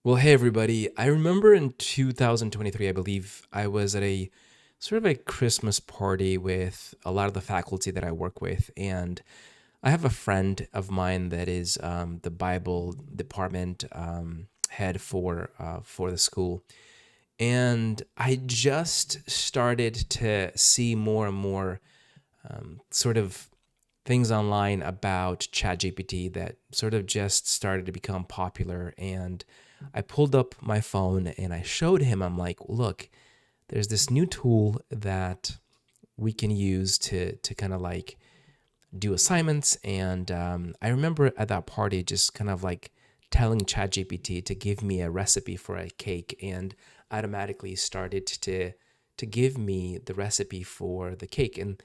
Well, hey everybody. I remember in 2023, I believe I was at a sort of a Christmas party with a lot of the faculty that I work with. And I have a friend of mine that is the Bible department head for the school. And I just started to see more and more sort of things online about ChatGPT that sort of just started to become popular. And I pulled up my phone and I showed him, I'm like, look, there's this new tool that we can use to kind of like do assignments. And I remember at that party just kind of like telling ChatGPT to give me a recipe for a cake, and automatically started to give me the recipe for the cake. And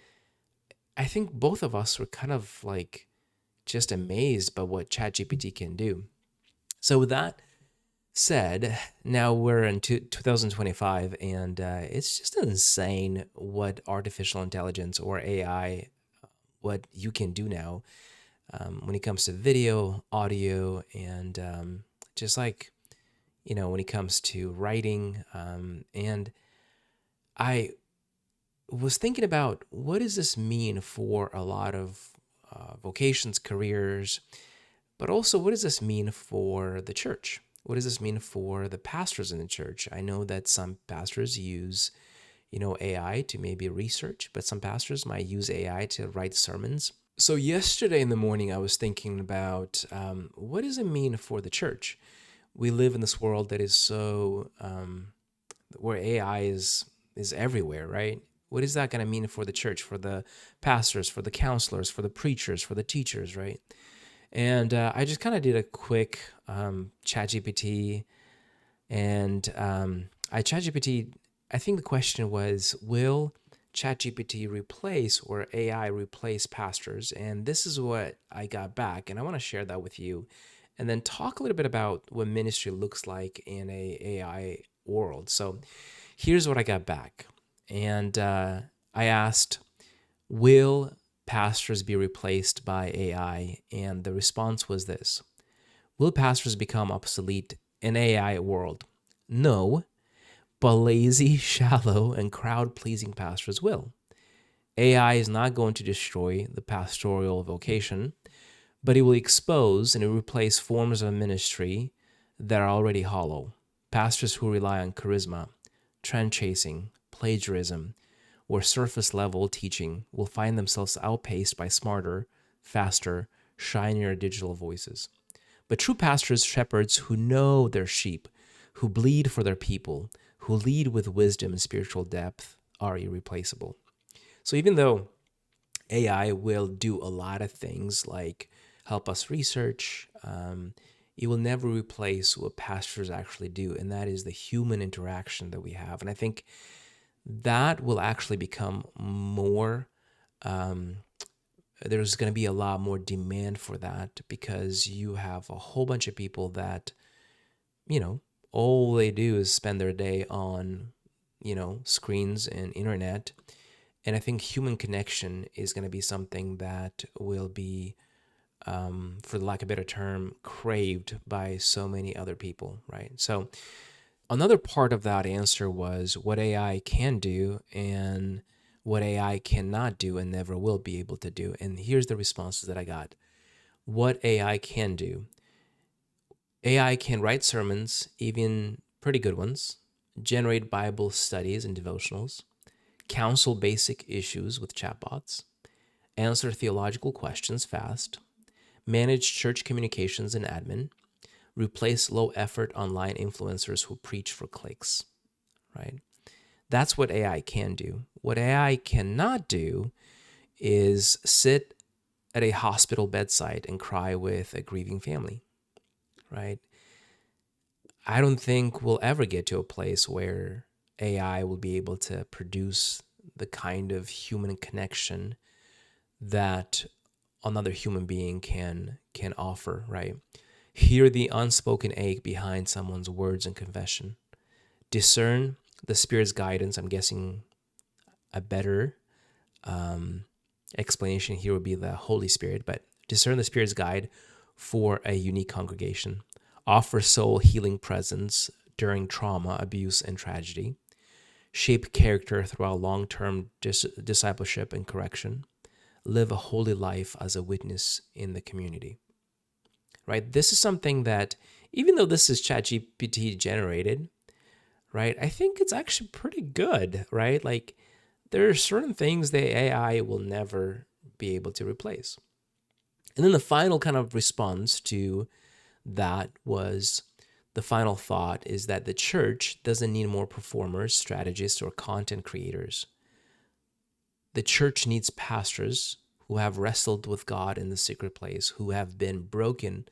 I think both of us were kind of like just amazed by what ChatGPT can do. So with that said, now we're in 2025, and it's just insane what artificial intelligence or AI, what you can do now when it comes to video, audio, and just like when it comes to writing. And I was thinking about what does this mean for a lot of vocations, careers, but also what does this mean for the church? What does this mean for the pastors in the church? I know that some pastors use, AI to maybe research, but some pastors might use AI to write sermons. So yesterday in the morning, I was thinking about what does it mean for the church? We live in this world that is so where AI is everywhere, right? What is that going to mean for the church, for the pastors, for the counselors, for the preachers, for the teachers, right? And I just kind of did a quick ChatGPT, and I ChatGPT. I think the question was, will ChatGPT replace or AI replace pastors? And this is what I got back, and I want to share that with you, and then talk a little bit about what ministry looks like in a AI world. So here's what I got back, and I asked, will pastors be replaced by AI? And the response was this: will pastors become obsolete in AI world? No, but lazy, shallow, and crowd pleasing pastors will. AI is not going to destroy the pastoral vocation, but it will expose and replace forms of ministry that are already hollow. Pastors who rely on charisma, trend chasing, plagiarism, or surface level teaching will find themselves outpaced by smarter, faster, shinier digital voices. But true pastors, shepherds who know their sheep, who bleed for their people, who lead with wisdom and spiritual depth, are irreplaceable. So even though AI will do a lot of things like help us research, it will never replace what pastors actually do, and that is the human interaction that we have. And I think that will actually become more, um, there's going to be a lot more demand for that, because you have a whole bunch of people that, you know, all they do is spend their day on, screens and internet. And I think human connection is going to be something that will be, for lack of a better term, craved by so many other people, right? So another part of that answer was what AI can do and what AI cannot do and never will be able to do. And here's the responses that I got. What AI can do: AI can write sermons, even pretty good ones, generate Bible studies and devotionals, counsel basic issues with chatbots, answer theological questions fast, manage church communications and admin, replace low effort online influencers who preach for clicks, right? That's what AI can do. What AI cannot do is sit at a hospital bedside and cry with a grieving family, right? I don't think we'll ever get to a place where AI will be able to produce the kind of human connection that another human being can offer, right? Hear the unspoken ache behind someone's words and confession. Discern the Spirit's guidance. I'm guessing a better explanation here would be the Holy Spirit, but discern the Spirit's guide for a unique congregation. offer soul healing presence during trauma, abuse, and tragedy, shape character throughout long term discipleship and correction, live a holy life as a witness in the community. Right? This is something that, even though this is ChatGPT generated, right, I think it's actually pretty good, right? Like, there are certain things the AI will never be able to replace. And then the final kind of response to that was the final thought is that the church doesn't need more performers, strategists, or content creators. The church needs pastors who have wrestled with God in the secret place, who have been broken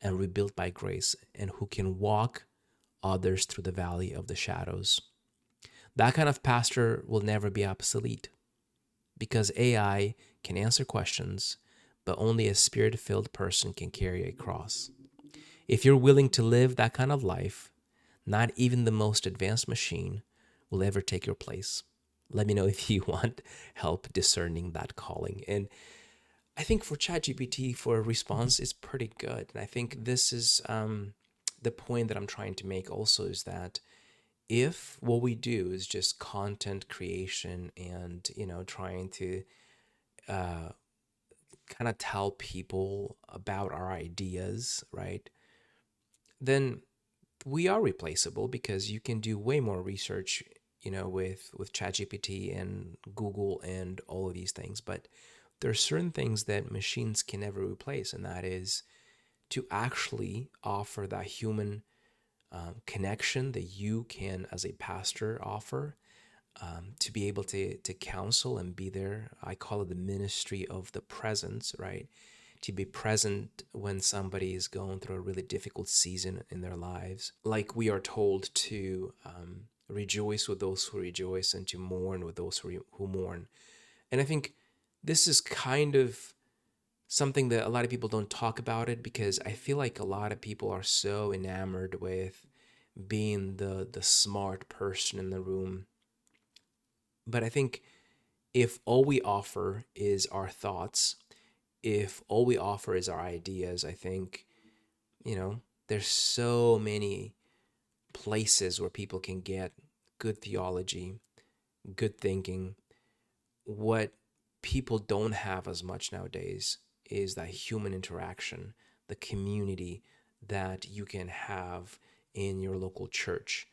and rebuilt by grace, and who can walk others through the valley of the shadows. That kind of pastor will never be obsolete because AI can answer questions, but only a spirit filled person can carry a cross. If you're willing to live that kind of life, not even the most advanced machine will ever take your place. Let me know if you want help discerning that calling. And I think for ChatGPT, for a response, it's pretty good. And I think this is the point that I'm trying to make also is that if what we do is just content creation and, trying to kind of tell people about our ideas, right? Then we are replaceable because you can do way more research, with ChatGPT and Google and all of these things. But there are certain things that machines can never replace, and that is to actually offer that human connection that you can, as a pastor, offer. To be able to counsel and be there. I call it the ministry of the presence, right? To be present when somebody is going through a really difficult season in their lives. Like we are told to rejoice with those who rejoice and to mourn with those who mourn. And I think this is kind of something that a lot of people don't talk about it because I feel like a lot of people are so enamored with being the smart person in the room. But I think if all we offer is our thoughts, if all we offer is our ideas, I think, there's so many places where people can get good theology, good thinking. What people don't have as much nowadays is that human interaction, the community that you can have in your local church.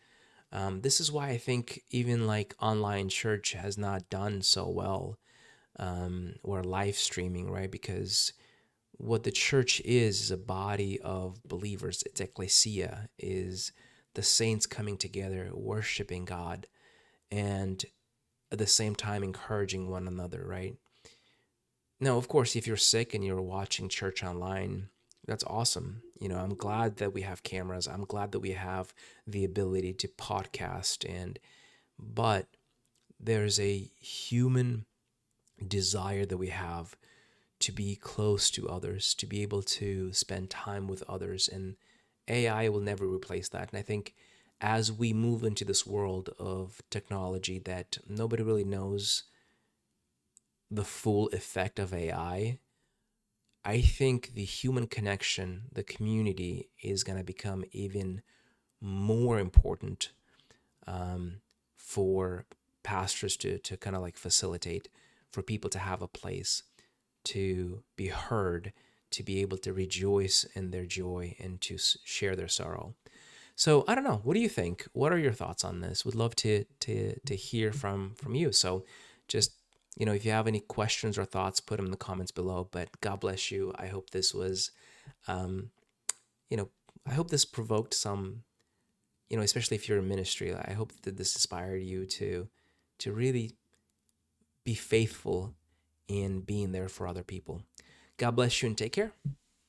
This is why I think even like online church has not done so well, or live streaming, right? Because what the church is a body of believers. It's ecclesia, is the saints coming together, worshiping God, and at the same time encouraging one another, right? Now, of course, if you're sick and you're watching church online, that's awesome. I'm glad that we have cameras. I'm glad that we have the ability to podcast but there's a human desire that we have to be close to others, to be able to spend time with others. And AI will never replace that. And I think as we move into this world of technology that nobody really knows the full effect of AI, I think the human connection, the community is going to become even more important for pastors to kind of like facilitate, for people to have a place to be heard, to be able to rejoice in their joy and to share their sorrow. So I don't know. What do you think? What are your thoughts on this? Would love to hear from you. So just if you have any questions or thoughts, put them in the comments below. But God bless you. I hope this was, um, you know, I hope this provoked some, especially if you're in ministry. I hope that this inspired you to really be faithful in being there for other people. God bless you and take care.